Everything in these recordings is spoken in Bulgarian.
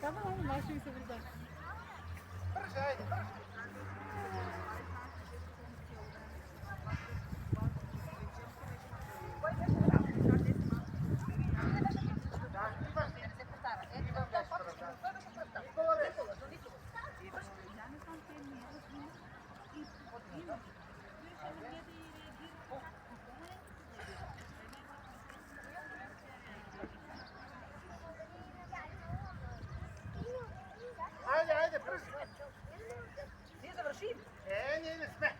камера, май ще ми се вреда. Бърже, айде, бърже. Айде, айде, бърже. Ние завършим. Ние не сме.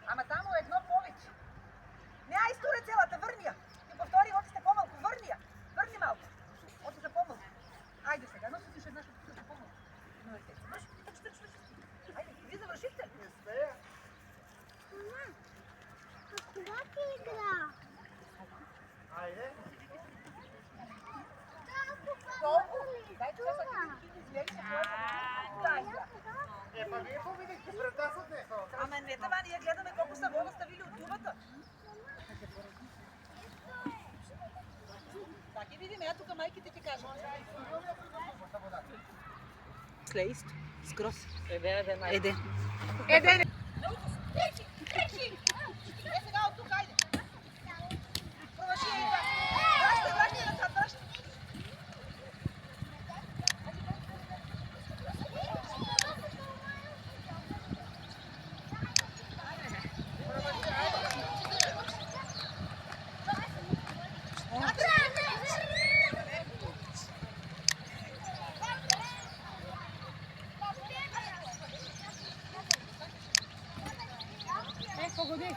Ама само едно повече. Не, ай стуре целата, върни я. Ти повтори, оти сте по-малко, върни я. Върни малко. Оти са по-малко. Айде сега, носи ти ще една, ще са по-малко. Но е те. Айде, вие завършихте? Не сме. Кога ти игра? Айде. Колко? Дай това са ти измери се твоята. Дай я. Па вие победихте пред нас от днес. Ама не това, ние гледаме колко са вода ставили от тубата. Так и видим, я тук майките ти кажат. Слейст, скрос. Еде. Еде. Кречи! Е, сега от тук, айде. Провърши я и това. Вращай назад, вращай. Погоди.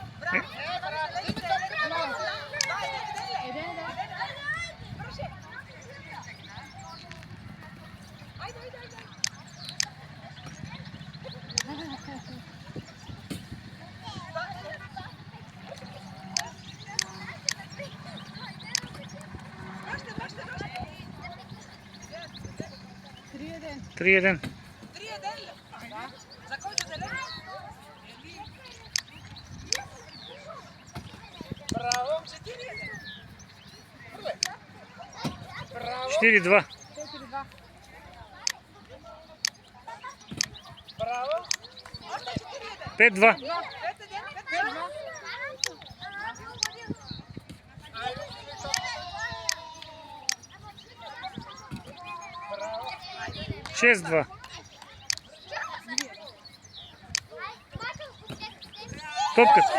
Три един. За който зелен? Браво. 4-2. 4-2. Браво. 5-2. 6-2. Топката.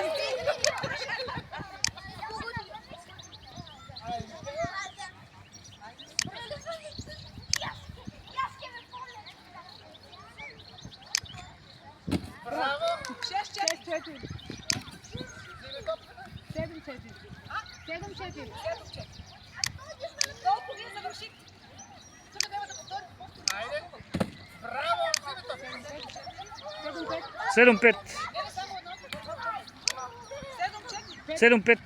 Браво. 6-4. 7-4. 7-4. Колко вие завършихте? Тук трябва да повторим. Айде. Браво. 7-5. 7-5. Не само едно. 7-4. 7-5.